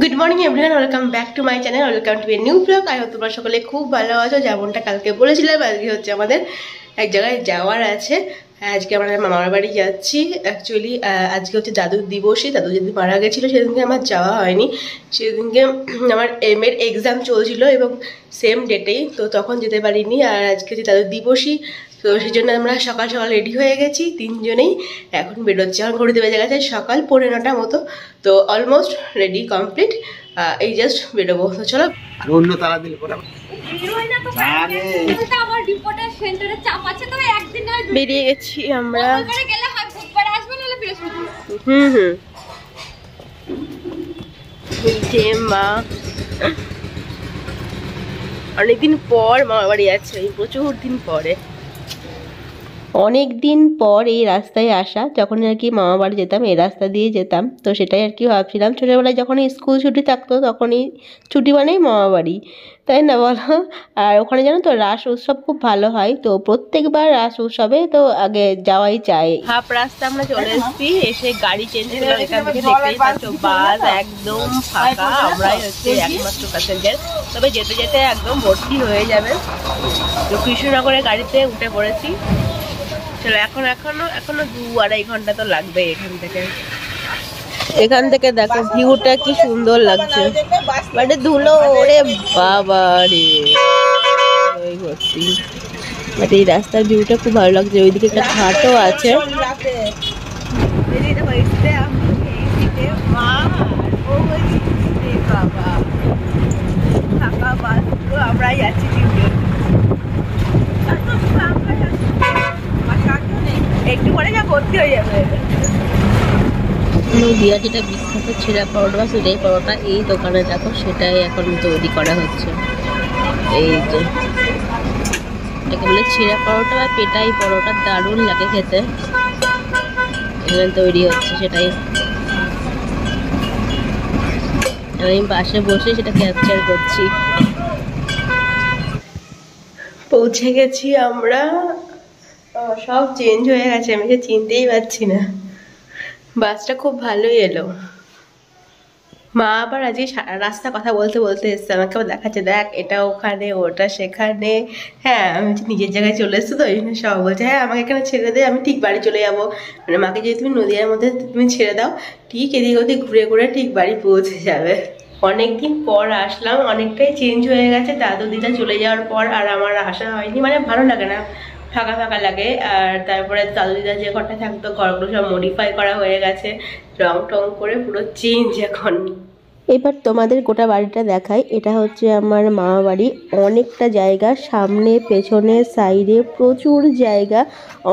Good morning everyone, welcome back to my channel, welcome to a new blog. I hope তোমরা সকলে খুব ভালো আছো। যেমনটা কালকে বলেছিলাম, আজকে হচ্ছে আমাদের এক জায়গায় যাওয়ার আছে। আজকে আমরা মামার বাড়ি যাচ্ছি। অ্যাকচুয়ালি আজকে হচ্ছে দাদুর দিবসী। দাদু যেদিন মারা গেছিলো সেদিনকে আমার যাওয়া হয়নি। সেদিনকে আমার এমএর এক্সাম চলছিল এবং সেম ডেটেই, তো তখন যেতে পারিনি। আর আজকে হচ্ছে দাদুর দিবসী, তো সেই জন্য আমরা সকাল সকাল রেডি হয়ে গেছি তিনজনেই। এখন বেরোচ্ছি, এখন ঘড়িতে বেজে গেছে সকাল 9:30 মতো। তো অলমোস্ট রেডি কমপ্লিট, এই জাস্ট বেরোবো। তো চলো। অন্য তারা দিল বেরিয়ে গেছি আমরা। মা অনেকদিন পর মামার বাড়ি আছে, প্রচুর দিন পরে। অনেক দিন পর এই রাস্তায় আসা। যখন আর কি মামা বাড়ি যেতাম এই রাস্তা দিয়ে যেতাম, তো সেটাই আর কি ভাবছিলাম। ছোটোবেলায় যখন স্কুল ছুটি থাকতো তখনই ছুটি মানেই মামা বাড়ি, তাই না বলো? আর ওখানে জানো তো রাস উৎসব খুব ভালো হয়, তো প্রত্যেকবার রাস উৎসবে তো আগে যাওয়াই চাই। হাফ রাস্তা আমরা চলে এসেছি, এসে গাড়ি চেঞ্জ করলাম। এখান থেকে দেখতেই পাচ্ছ বাস একদম ফাঁকা, আমরাই হচ্ছে একমাত্র প্যাসেঞ্জার। তবে যেতে যেতে একদম ভর্তি হয়ে যাবে। তো কৃষ্ণনগরের গাড়িতে উঠে পড়েছি। চলো, এখনো 2-2.5 ঘন্টা তো লাগবে এখান থেকে দেখো ভিউটা কি সুন্দর লাগছে। মানে ধুলো, ওরে বাবা রে, এই রাস্তার ভিউটা খুব ভালো লাগছে। ওইদিকে একটা ঘাটও আছে। আমরাই যাচ্ছি একটু পরে যা ভর্তি হয়ে যাবে। নদিয়া যেটা বিখ্যাত ছেঁড়া পরোটা বা সেটাই পরোটা, এই দোকানে দেখো সেটাই এখন তৈরি করা হচ্ছে। এই যে এটাকে বলে ছেঁড়া পরোটা বা পেটাই পরোটা, দারুণ লাগে খেতে। এখানে তৈরি হচ্ছে সেটাই। আমি পাশে বসে সেটা ক্যাপচার করছি। পৌঁছে গেছি আমরা। সব চেঞ্জ হয়ে গেছে, আমি যে চিনতেই পারছি না। বাসটা খুব ভালোই এলো। মা আবার আজকে রাস্তা কথা বলতে বলতে এসছে, আমাকে আবার দেখাচ্ছে, দেখ এটা ওখানে, ওটা সেখানে। হ্যাঁ, আমি নিজের জায়গায় চলে এসছি, তো ওই জন্য সব বলছে হ্যাঁ আমাকে এখানে ছেড়ে দে, আমি ঠিক বাড়ি চলে যাবো। মানে মাকে যদি তুমি নদীয়ার মধ্যে তুমি ছেড়ে দাও, ঠিক এদিক ওদিক ঘুরে ঘুরে ঠিক বাড়ি পৌঁছে যাবে। অনেকদিন পর আসলাম, অনেকটাই চেঞ্জ হয়ে গেছে দাদু দিদা চলে যাওয়ার পর। আর আমার আসা হয়নি, মানে ভালো লাগে না, ফাঁকা ফাঁকা লাগে। আর তারপরে দাদু দিদা যে ঘরটা থাকতো ঘরগুলো সব মডিফাই করা হয়ে গেছে, রং টং করে পুরো চেঞ্জ এখন। এবার তোমাদের গোটা বাড়িটা দেখাই। এটা হচ্ছে আমার মামা বাড়ি। অনেকটা জায়গা, সামনে পেছনে সাইডে প্রচুর জায়গা,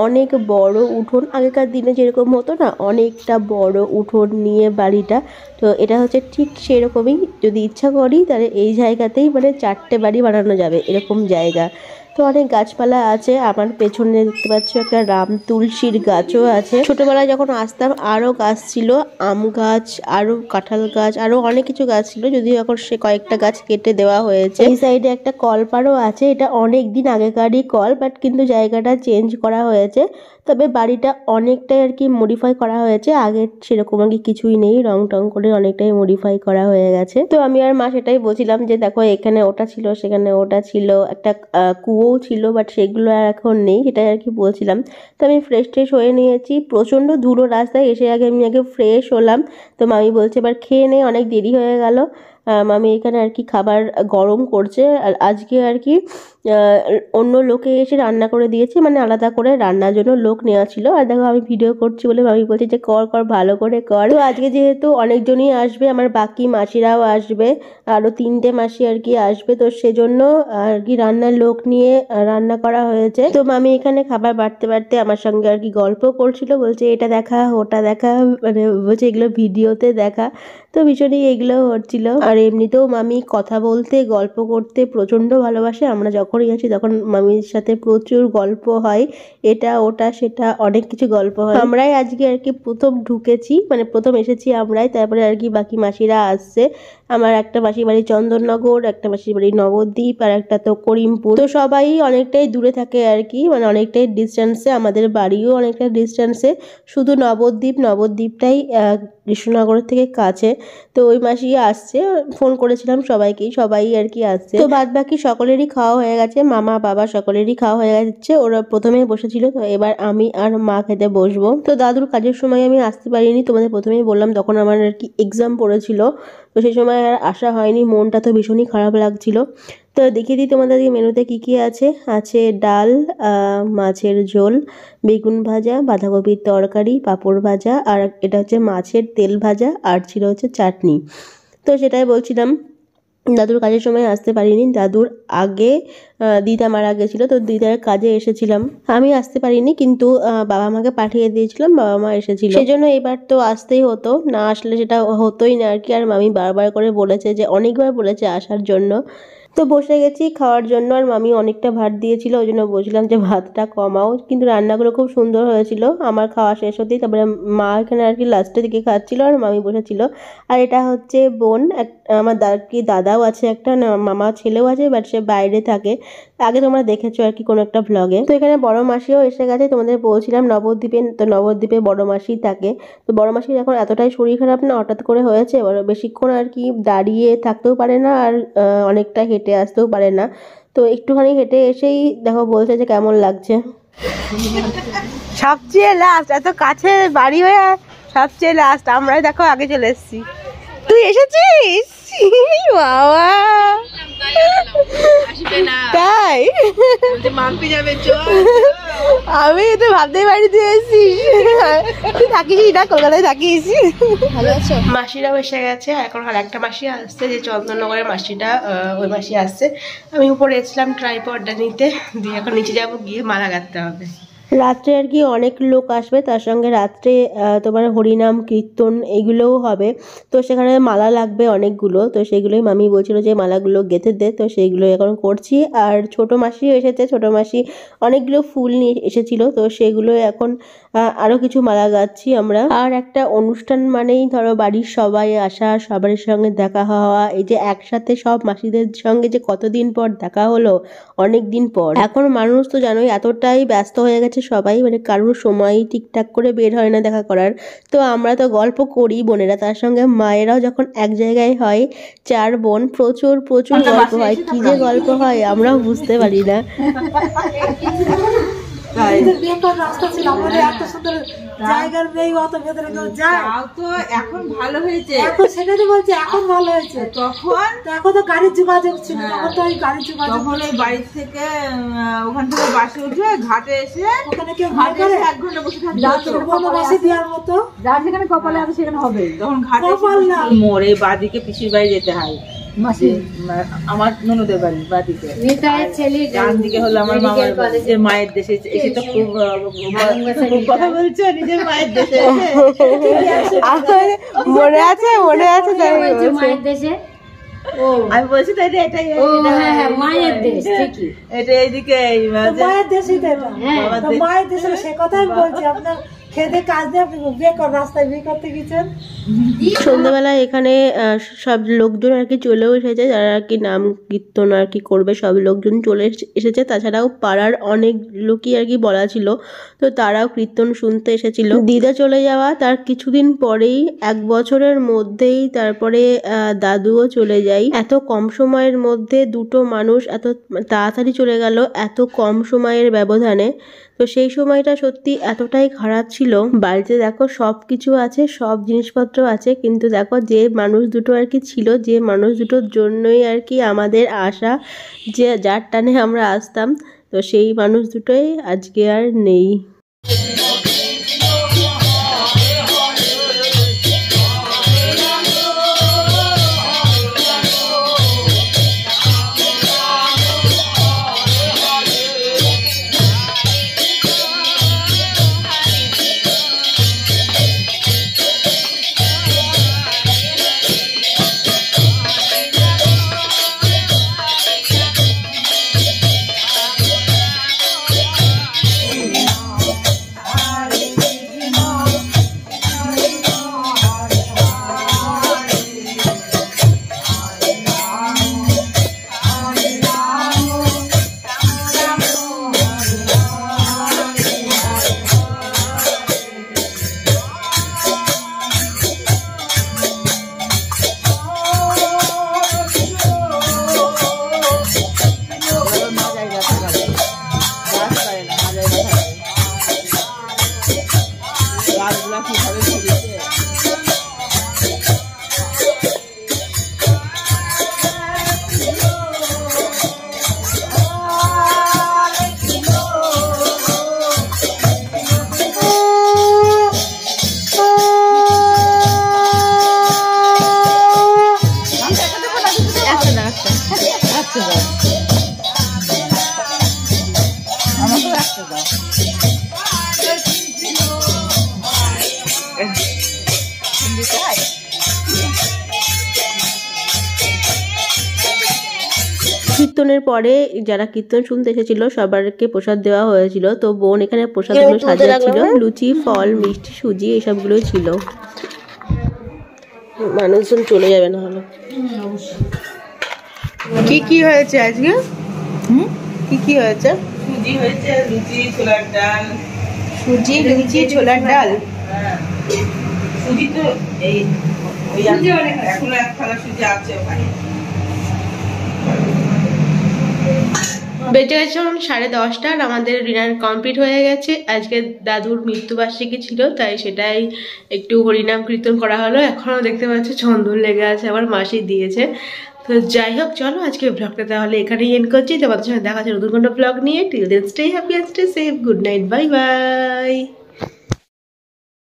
অনেক বড় উঠোন। আগেকার দিনে যেরকম হতো না, অনেকটা বড় উঠোন নিয়ে বাড়িটা। তো এটা হচ্ছে ঠিক সেরকমই, যদি ইচ্ছা করি তাহলে এই জায়গাতেই মানে 4টে বাড়ি বানানো যাবে, এরকম জায়গা। তো অনেক গাছপালা আছে। আমার পেছনে দেখতে পাচ্ছ একটা রাম তুলসীর গাছও আছে। ছোটবেলায় যখন আসতাম আরো গাছ ছিল, আম গাছ, আরো কাঁঠাল গাছ, আরো অনেক কিছু গাছ ছিল, যদিও এখন সে কয়েকটা গাছ কেটে দেওয়া হয়েছে। এই সাইডে একটা কলপারও আছে, এটা অনেক দিন আগেকারই কল, বাট কিন্তু জায়গাটা চেঞ্জ করা হয়েছে। তবে বাড়িটা অনেকটাই আর কি মডিফাই করা হয়েছে, আগের সেরকম আর কি কিছুই নেই, রং টং করে অনেকটাই মডিফাই করা হয়ে গেছে। তো আমি আর মা সেটাই বলছিলাম যে দেখো এখানে ওটা ছিল, সেখানে ওটা ছিল, একটা কুয়োও ছিল, বাট সেগুলো আর এখন নেই, সেটাই আর কি বলছিলাম। তো আমি ফ্রেশ হয়ে নিয়েছি। প্রচণ্ড ধুলো রাস্তায়, এসে আমি আগে ফ্রেশ হলাম। তো মামি বলছে এবার খেয়ে নে, অনেক দেরি হয়ে গেল। মামি এখানে আর কি খাবার গরম করছে। আর আজকে আর কি অন্য লোকে এসে রান্না করে দিয়েছে, মানে আলাদা করে রান্নার জন্য লোক নেওয়া ছিল। আর দেখো আমি ভিডিও করছি বলে মামি বলছে যে কর ভালো করে কর। তো আজকে যেহেতু অনেকজনই আসবে, আমার বাকি মাসিরাও আসবে, আরও 3টে মাসি আর কি আসবে, তো সেজন্য আর কি রান্নার লোক নিয়ে রান্না করা হয়েছে। তো মামি এখানে খাবার বাড়তে বাড়তে আমার সঙ্গে আর কি গল্প করছিল, বলছে এটা দেখা ওটা দেখা, মানে বলছে এগুলো ভিডিওতে দেখা। তো ভীষণই এগুলো হচ্ছিল। আর এমনিতেও মামি কথা বলতে গল্প করতে প্রচণ্ড ভালোবাসে। আমরা যখনই আছি তখন মামির সাথে প্রচুর গল্প হয়, এটা ওটা সেটা অনেক কিছু গল্প হয়। আমরাই আজকে আর কি প্রথম ঢুকেছি, মানে প্রথম এসেছি আমরাই, তারপরে আর কি বাকি মাসিরা আসছে। আমার একটা মাসির বাড়ি চন্দননগর, একটা মাসির বাড়ি নবদ্বীপ, আর একটা তো করিমপুর। তো সবাই অনেকটাই দূরে থাকে আর কি, মানে অনেকটাই ডিস্টেন্সে, আমাদের বাড়িও অনেকটা ডিস্টেন্সে। শুধু নবদ্বীপটাই কৃষ্ণনগরের থেকে কাছে। তো ওই মাসি আসছে, ফোন করেছিলাম সবাইকেই, সবাই আর কি আসছে। তো বাদ বাকি সকলেরই খাওয়া হয়ে গেছে, মামা বাবা সকলেরই খাওয়া হয়ে গেছে। ওরা প্রথমেই বসেছিল, তো এবার আমি আর মা খেতে বসবো। তো দাদুর কাজের সময় আমি আসতে পারিনি, তোমাদের প্রথমেই বললাম, তখন আমার আর কি এক্সাম পড়েছিল। তো সেই সময় আর আসা হয়নি, মনটা তো ভীষণই খারাপ লাগছিল। তো দেখিয়ে দিই তোমাদের মেনুতে কি কি আছে। আছে ডাল, মাছের ঝোল, বেগুন ভাজা, বাঁধাকপির তরকারি, পাঁপড় ভাজা, আর এটা হচ্ছে মাছের তেল ভাজা, আর ছিল হচ্ছে চাটনি। তো সেটাই বলছিলাম, দাদুর কাজের সময় আসতে পারিনি। দাদুর আগে দিদা মারা গেছিলো, তো দিদার কাজে এসেছিলাম, আমি আসতে পারিনি, কিন্তু বাবা মাকে পাঠিয়ে দিয়েছিলাম, বাবা মা এসেছিল, সেই জন্য এবার তো আসতেই হতো, না আসলে সেটা হতোই না আর কি। আর মামি বারবার করে বলেছে, যে অনেকবার বলেছে আসার জন্য। তো বসে গেছি খাওয়ার জন্য, আর মামি অনেকটা ভাত দিয়েছিল, ওই জন্য বলছিলাম যে ভাতটা কমাও, কিন্তু রান্নাগুলো খুব সুন্দর হয়েছিল। আমার খাওয়া শেষ হতেই তারপরে মা এখানে আর কি লাস্টের দিকে খাচ্ছিল, আর মামি বসেছিল। আর এটা হচ্ছে বোন, আমার দাদাও আছে একটা, মামা ছেলেও আছে, বাট সে বাইরে থাকে, আগে তোমরা দেখেছো আর কি কোনো একটা ভ্লগে। তো এখানে বড় মাসিও এসে গেছে, তোমাদের বলছিলাম নবদ্বীপে, তো নবদ্বীপে বড় মাসি থাকে। তো বড় মাসির এখন এতটাই শরীর খারাপ না, হঠাৎ করে হয়েছে, বেশিক্ষণ আর কি দাঁড়িয়ে থাকতেও পারে না, আর অনেকটা হেঁটে আসতেও পারে না। তো একটুখানি হেঁটে এসেই দেখো বলছে যে কেমন লাগছে। সবচেয়ে লাস্ট, এত কাছে বাড়ি হয়ে সবচেয়ে লাস্ট আমরাই দেখো আগে চলে এসেছি। তুই এসেছিস বাবা, তাই আমি তো ভাবতেই পারি তুই এসেছিস, তুই থাকিস না কলকাতায় থাকিস। ভালো আছো? মাসিরাও এসে গেছে, এখন আর একটা মাসি আসছে, যে চন্দননগরের মাসিটা, ওই মাসি আসছে। আমি উপরে এসেছিলাম ট্রাইপডটা নিতে, দিয়ে এখন নিচে যাবো, গিয়ে মালা গাঁথতে হবে। রাত্রে আর কি অনেক লোক আসবে, তার সঙ্গে রাত্রে তোমার হরিনাম কীর্তন এগুলোও হবে। তো সেখানে মালা লাগবে অনেকগুলো, তো সেগুলোই মামি বলছিল যে মালাগুলো গেঁথে দে, তো সেইগুলো এখন করছি। আর ছোটো মাসিও এসেছে, ছোটো মাসি অনেকগুলো ফুল নিয়ে এসেছিলো, তো সেগুলো এখন আরও কিছু মালা গাচ্ছি আমরা। আর একটা অনুষ্ঠান মানেই ধরো বাড়ির সবাই আসা, সবার সঙ্গে দেখা হওয়া, এই যে একসাথে সব মাসিদের সঙ্গে যে কতদিন পর দেখা হলো, অনেক দিন পর। এখন মানুষ তো জানোই এতটাই ব্যস্ত হয়ে গেছে সবাই, মানে কারোর সময় ঠিকঠাক করে বের হয় না দেখা করার। তো আমরা তো গল্প করি বোনেরা, তার সঙ্গে মায়েরাও যখন এক জায়গায় হয়, 4 বোন, প্রচুর প্রচুর গল্প হয়, কি যে গল্প হয় আমরাও বুঝতে পারি না। রাস্তা ছিল আমাদের এত সুন্দর জায়গার নেই, অত ভেতরে কেউ যায়, তো এখন ভালো হয়েছে, এখন সেটাই বলছি, এখন ভালো হয়েছে। তখন তো গাড়ির যোগাযোগ ছিল, তখন তো ওই গাড়ির যোগাযোগ, তখন ওই বাড়ি থেকে ওখান থেকে বাসে উঠে ঘাটে এসে, ওখানে কেউ ঘাটে 1 ঘন্টা বসে থাকতো, বসে দেওয়ার মতো, যার যেখানে কপালে আছে সেখানে হবে। তখন ঘাটে মোড়ে বাদিকে পিসির বাড়ি যেতে হয়, আমার ননদের বাড়ি বাদিকে, ডান দিকে হলো আমার মায়ের দেশে। এসে তো খুব কথা বলছো নিজের মায়ের দেশে, মনে আছে মায়ের দেশে। আমি বলছি তো এটাই মায়ের দেশ, এটা এইদিকে মায়ের দেশই, মায়ের দেশে সে কথাই বলছি। আপনার খেতে কাজ দিয়ে আপনি বেকার রাস্তায় বিয়ে করতে গেছেন। সন্ধ্যাবেলা এখানে সব লোকজন আর কি চলেও এসেছে, যারা আর কি নাম কীর্তন আর কি করবে, সব লোকজন চলে এসেছে। তাছাড়াও পাড়ার অনেক লোকই আর কি বলা ছিল, তো তারাও কীর্তন শুনতে এসেছিল। দিদা চলে যাওয়া তার কিছুদিন পরেই, 1 বছরের মধ্যেই তারপরে দাদুও চলে যায়। এত কম সময়ের মধ্যে দুটো মানুষ এত তাড়াতাড়ি চলে গেল, এত কম সময়ের ব্যবধানে। তো সেই সময়টা সত্যি এতটাই খারাপ ছিল। বাড়িতে দেখো সব কিছু আছে, সব জিনিসপত্র আছে, কিন্তু দেখো যে মানুষ দুটো আর কি ছিল, যে মানুষ দুটোর জন্যই আর কি আমাদের আশা, যে যার টানে আমরা আসতাম, তো সেই মানুষ দুটোই আজকে আর নেই। কীর্তনের পরে যারা কীর্তন শুনতে এসেছিল সবারকে প্রসাদ দেওয়া হয়েছিল। তো বোন এখানে প্রসাদগুলো সাজিয়েছিল, লুচি, ফল, মিষ্টি, সুজি এসবগুলো ছিল। মানুষজন চলে যাবে না হলে। কি কি হয়েছে আজকে? কি কি হয়েছে? সুজি হয়েছে, লুচি, ছোলার ডাল। সুজি, লুচি, ছোলার ডাল। সুজি তো এই এখনো এক থালা সুজি আছে ওখানে। বেঁচে গেছে 10:30 আর আমাদের ডিনার কমপ্লিট হয়ে গেছে। আজকে দাদুর মৃত্যুবার্ষিকী ছিল, তাই সেটাই একটু হরিনাম কীর্তন করা হলো। এখনো দেখতে পাচ্ছি চন্দন লেগে আছে, আবার মাসি দিয়েছে। তো যাই হোক, চলো আজকে ব্লগটা তাহলে এখানেই এন্ড করছি। তোমাদের সঙ্গে দেখা হচ্ছে নতুন কোনো ব্লগ নিয়ে। Till then stay happy and stay safe. Good night, bye by.